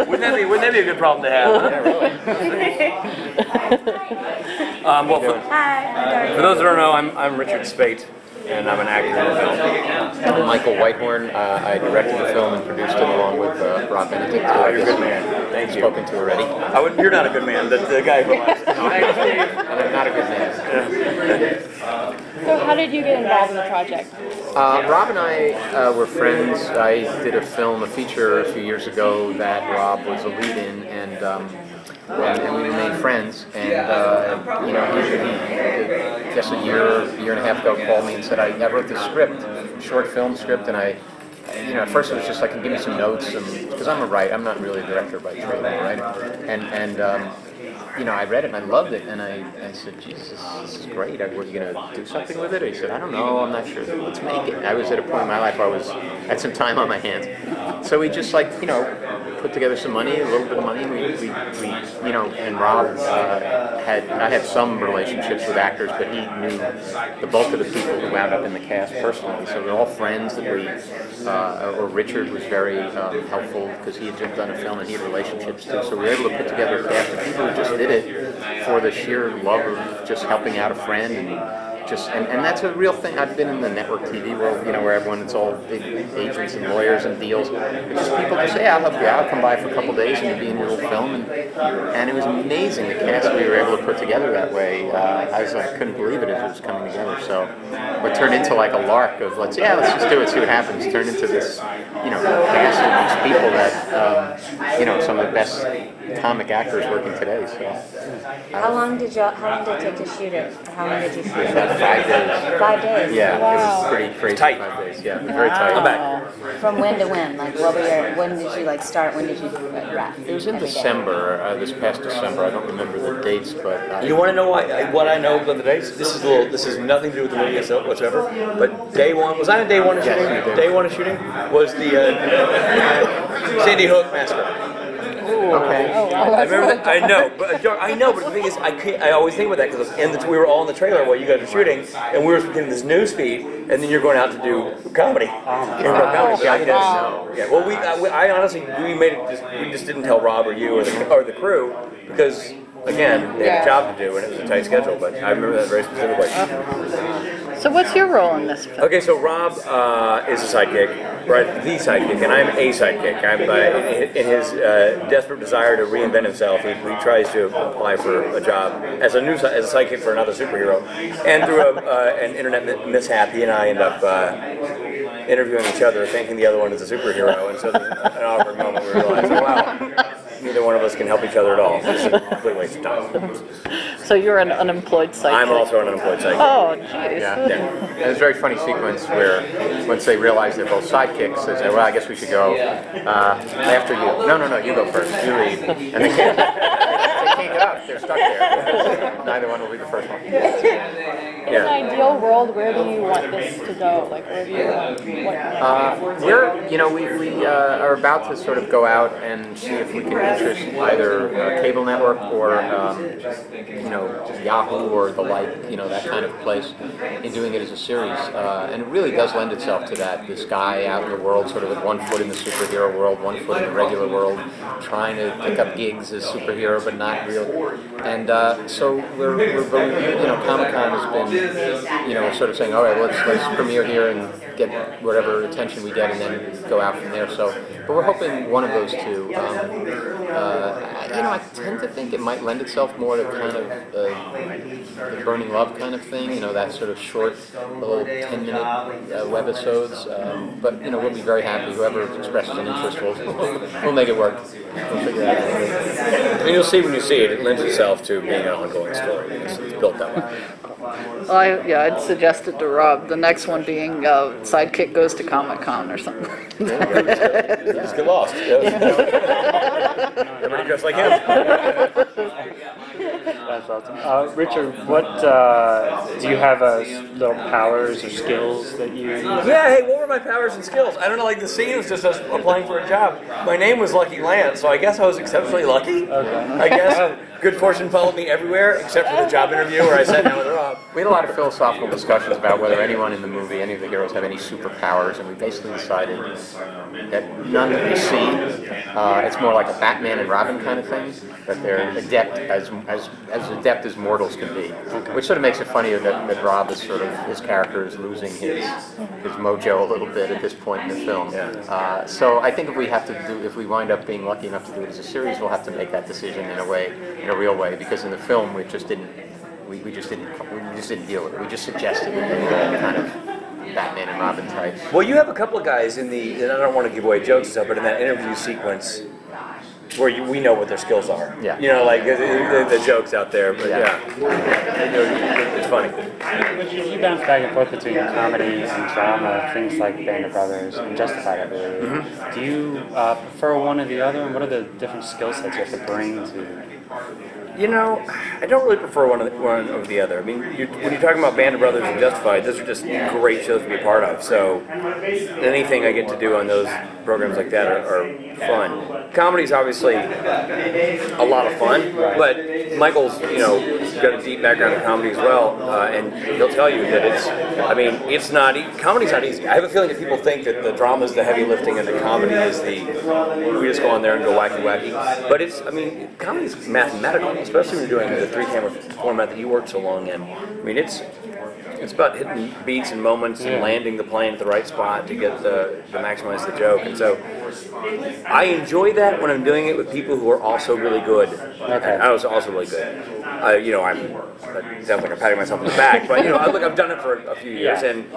Wouldn't that be a good problem to have? Yeah, really. Well, Hi. for those that don't know, I'm Richard Speight, and I'm an actor in the film. I'm Michael Weithorn. I directed the film and produced it along with Rob Benedict. Oh, you're a good man. Thank you. Spoken to already. You're not a good man. The guy who No, I'm not a good man. So how did you get involved in the project? Rob and I were friends. I did a feature a few years ago that Rob was a lead in, and we remained friends. And you know, he just a year and a half ago called me and said, I wrote this script, short film script, and you know, at first it was just like, give me some notes, because I'm a writer. I'm not really a director by trade, I'm a writer. And you know, I read it and I loved it, and I said, Jesus, this is great. Were you going to do something with it? He said, I don't know, I'm not sure. Let's make it. And I was at a point in my life where I had some time on my hands. So we just, like, you know, put together some money, a little bit of money, and we you know, and Rob I had some relationships with actors, but he knew the bulk of the people who wound up in the cast personally. So we're all friends that or Richard was very helpful because he had just done a film and he had relationships too. So we were able to put together a cast of people who just did it for the sheer love of just helping out a friend, and that's a real thing. I've been in the network TV world, you know, where it's all big agents and lawyers and deals. It's just people just say, yeah, I'll help you out, come by for a couple of days and you'll be in your little film. And it was amazing, the cast we were able to put together that way. I couldn't believe it as it was coming together. So what turned into like a lark of let's just do it, see what happens, turned into this, you know, cast of these people that, you know, some of the best comic actors working today. So How long did it take to shoot it? How long did you shoot it? about 5 days. 5 days? Yeah, Wow. it was pretty crazy. Tight. 5 days, yeah, very tight. I'm back. From when to when? Like, when did you start? When did you wrap? It was in December, this past December. I don't remember the dates, but You want to know what I know about the dates? This is nothing to do with the movie itself whatsoever. But day one, was I on day one of shooting? Yes, Day one of shooting was the Sandy Hook massacre. okay. I remember that. I know, but the thing is, I always think about that because we were all in the trailer while you guys were shooting, and we were getting this news feed, and then you're going out to do comedy. Yeah, I didn't know. Yeah, well, I honestly, we just didn't tell Rob or you or the crew because, again, they had a job to do and it was a tight schedule. But I remember that very specifically. So what's your role in this film? Okay, so Rob is a sidekick, right? The sidekick, and I'm a sidekick. I'm in his desperate desire to reinvent himself. He tries to apply for a job as a sidekick for another superhero, and through an internet mishap, he and I end up interviewing each other, thinking the other one is a superhero, and so there's an awkward moment where we realize, wow, neither one of us can help each other at all. This is a complete waste of time. So you're an unemployed sidekick. I'm also an unemployed sidekick. Oh, jeez. Yeah. And there's a very funny sequence where once they realize they're both sidekicks, they say, well, I guess we should go after you. No, you go first. You lead. And they can't get out. They're stuck there. Neither one will be the first one. In an ideal world, where do you want this to go? Like, where do you want? We are about to sort of go out and see if we can interest either a cable network or Yahoo or the like, that kind of place, in doing it as a series. And it really does lend itself to that. This guy out in the world, sort of with one foot in the superhero world, one foot in the regular world, trying to pick up gigs as superhero, but not real. And so we're Comic-Con has been, sort of saying, all right, let's premiere here and get whatever attention we get, and then go out from there. So, but we're hoping one of those two. I tend to think it might lend itself more to kind of the Burning Love kind of thing, that sort of short, little 10-minute webisodes. But we'll be very happy. Whoever expresses an interest, we'll make it work. We'll figure it out. I mean, you'll see when you see it. It lends itself to being an ongoing story. It's built that way. I'd suggest it to Rob. The next one being Sidekick goes to Comic-Con or something. Just get lost. Everybody dressed like him. That's awesome. Richard, what do you have little powers or skills that you use? Yeah, hey, what were my powers and skills? I don't know, like the scene was just us applying for a job. My name was Lucky Lance, so I guess I was exceptionally lucky. Okay. I guess good fortune followed me everywhere except for the job interview where I sat down with Rob. We had a lot of philosophical discussions about whether anyone in the movie, any of the heroes, have any superpowers, and we basically decided that none that we see. It's more like a Batman and Robin kind of thing, that they're adept as adept as mortals can be. Which sort of makes it funny that Rob is sort of, his character is losing his mojo a little bit at this point in the film. Yeah. So I think if we wind up being lucky enough to do it as a series, we'll have to make that decision in a real way, because in the film we just didn't deal with it. We just suggested that they were kind of Batman and Robin types. Well, you have a couple of guys and I don't want to give away jokes and stuff, but in that interview sequence where we know what their skills are. Yeah. You know, like the jokes out there, but yeah. It's funny. You bounce back and forth between comedy and drama, things like Band of Brothers and Justified, I believe. Mm-hmm. Do you prefer one or the other, and what are the different skill sets you have to bring to? You know, I don't really prefer one over the other. I mean, when you're talking about Band of Brothers and Justified, those are just great shows to be a part of. So anything I get to do on those programs like that are fun. Comedy's obviously a lot of fun, but Michael's, got a deep background in comedy as well, and he'll tell you that it's not, comedy's not easy. I have a feeling that people think that the drama is the heavy lifting and the comedy is we just go on there and go wacky. But comedy's mathematical, especially when you're doing the 3-camera format that you worked so long in. I mean, it's about hitting beats and moments and landing the plane at the right spot to get to maximize the joke. And so I enjoy that when I'm doing it with people who are also really good. Okay. I was also really good. It sounds like I'm patting myself on the back, but I've done it for a few years, and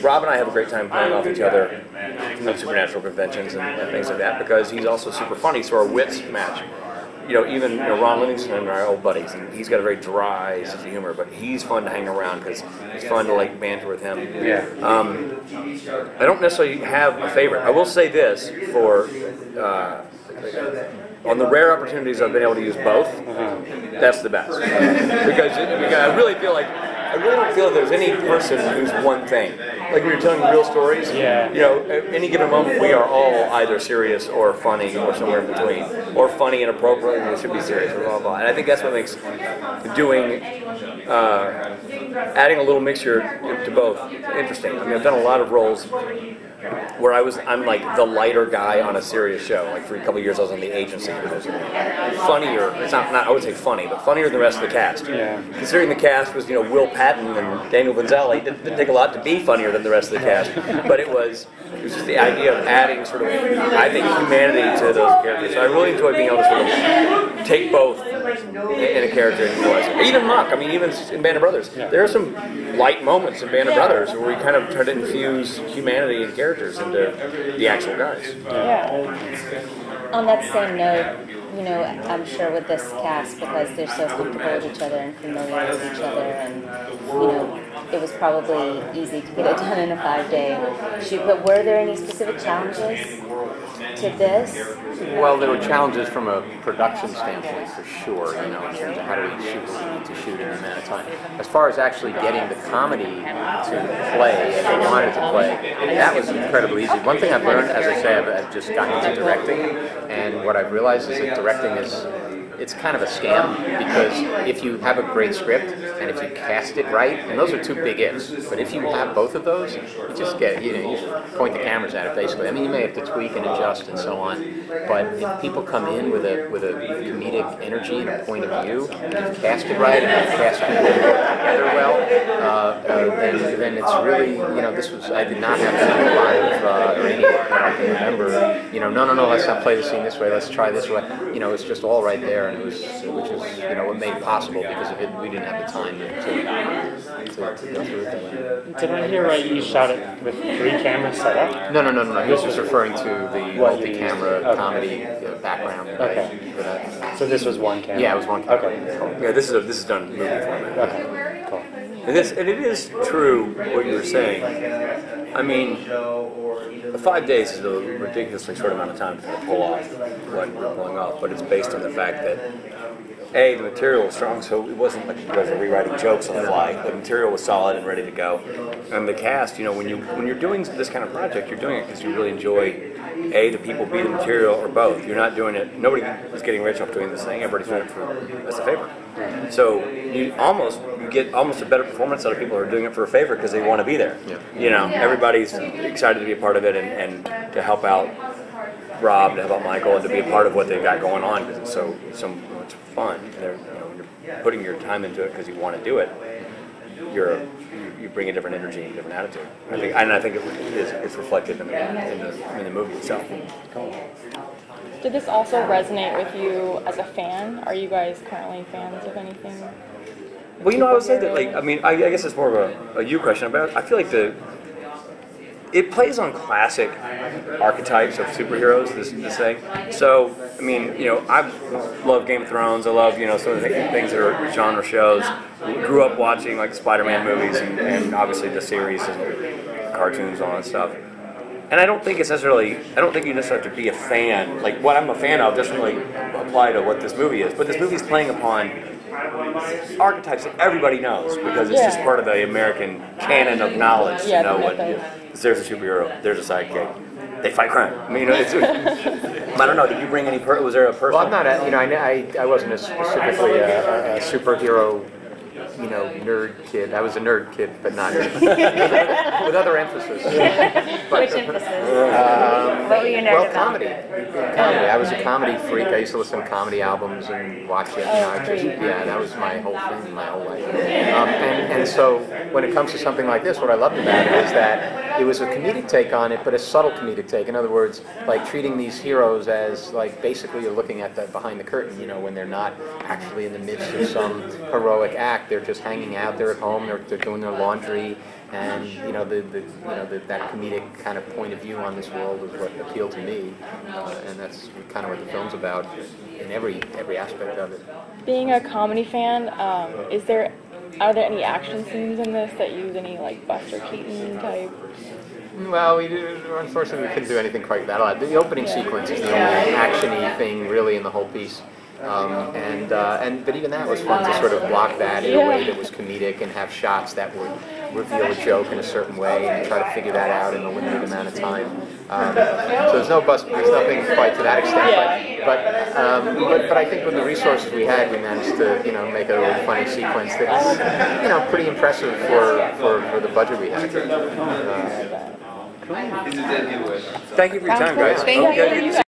Rob and I have a great time playing off each other at supernatural conventions and things like that, because he's also super funny, so our wits match. Even Ron Livingston and our old buddies, and he's got a very dry sense of humor, but he's fun to hang around because it's fun to banter with him. Yeah. I don't necessarily have a favorite. I will say this for on the rare opportunities I've been able to use both, that's the best. Because I really don't feel like there's any person who's one thing. Like when you're telling real stories, at any given moment we are all either serious or funny or somewhere in between. Or funny and appropriate and it should be serious or blah, blah. And I think that's what makes adding a little mixture to both interesting. I mean, I've done a lot of roles where I'm like the lighter guy on a serious show. Like for a couple of years I was on The Agency, which was funnier, it's not I would say funny, but funnier than the rest of the cast. Yeah. Considering the cast was, Will Patton and Daniel Vanzelli, it didn't take a lot to be funnier than the rest of the cast. But it was just the idea of adding sort of, I think, humanity to those characters. So I really enjoy being able to sort of take both in a character and utilize it. Even Muck, even in Band of Brothers, there are some light moments in Band of Brothers where we kind of try to infuse humanity and characters into the actual guys. Yeah. On that same note, I'm sure with this cast, because they're so comfortable with each other and familiar with each other, and it was probably easy to get it done in a 5-day shoot. But were there any specific challenges to this? Well, there were challenges from a production standpoint for sure, in terms of how do we shoot what we need to shoot in the amount of time. As far as actually getting the comedy to play as we wanted to play, that was incredibly easy. One thing I've learned, as I say, I've just gotten into directing, and what I've realized is that directing it's kind of a scam, because if you have a great script and if you cast it right, and those are two big ifs, but if you have both of those, you just get, you just point the cameras at it basically. You may have to tweak and adjust and so on, but if people come in with a comedic energy and a point of view, and you've cast it right and you've cast people together well, then it's really, I did not have to do a lot of, or any that I can remember, no, let's not play the scene this way, let's try this way. It's just all right there, and which is what made it possible, because we didn't have the time to go through it. Did I hear right, you shot it with 3 cameras set up? No. He was just referring to the multi-camera comedy background. Okay. So this was 1 camera? Yeah, it was 1 camera. Okay. Yeah, this is done in movie format. Okay, cool. And it is true what you were saying. 5 days is a ridiculously short amount of time to pull off what we're pulling off, but it's based on the fact that A, the material was strong, so it wasn't like you guys are rewriting jokes on the fly. The material was solid and ready to go. And the cast, when you're doing this kind of project, you're doing it because you really enjoy A, the people, B, the material, or both. You're not doing it, nobody is getting rich off doing this thing, everybody's doing it as a favor. So you get almost a better performance out of people who are doing it for a favor because they want to be there. Everybody's excited to be a part of it and to help out Rob, to help out Michael, and to be a part of what they've got going on because it's so much fun. You're putting your time into it because you want to do it. You bring a different energy and a different attitude. I think it's reflected in the movie itself. Did this also resonate with you as a fan? Are you guys currently fans of anything? Well, I would say that, I guess it's more of a you question, but I feel like it plays on classic archetypes of superheroes, this thing. So, I love Game of Thrones, I love, some of the things that are genre shows. Grew up watching, like, Spider-Man movies and obviously the series and cartoons and all that stuff. And I don't think you necessarily have to be a fan. Like, what I'm a fan of doesn't really apply to what this movie is. But this movie's playing upon archetypes that everybody knows because it's just part of the American canon of knowledge to know what there's a superhero, there's a sidekick, they fight crime. I don't know. Did you bring any? Was there a person? Well, I'm not. I wasn't specifically a superhero. Nerd kid. I was a nerd kid, but not with other emphasis. Which emphasis? What were you nerd about? Comedy. I was a comedy freak. I used to listen to comedy albums and watch it. That was my whole thing, my whole life. And so when it comes to something like this, what I loved about it is that it was a comedic take on it, but a subtle comedic take. In other words, like treating these heroes as like basically you're looking at the behind the curtain. When they're not actually in the midst of some heroic act, they're just hanging out. They're at home. They're doing their laundry, and that comedic kind of point of view on this world is what appealed to me, and that's kind of what the film's about in every aspect of it. Being a comedy fan, are there any action scenes in this that use any like Buster Keaton type? Well, unfortunately we couldn't do anything quite that. The opening sequence is the only action-y thing really in the whole piece. But even that was fun to sort of block that in a way that was comedic and have shots that would reveal a joke in a certain way and try to figure that out in a limited amount of time. So there's nothing quite to that extent. But I think with the resources we had, we managed to make a little funny sequence that's pretty impressive for the budget we had. Thank you for your time, guys. Thank you.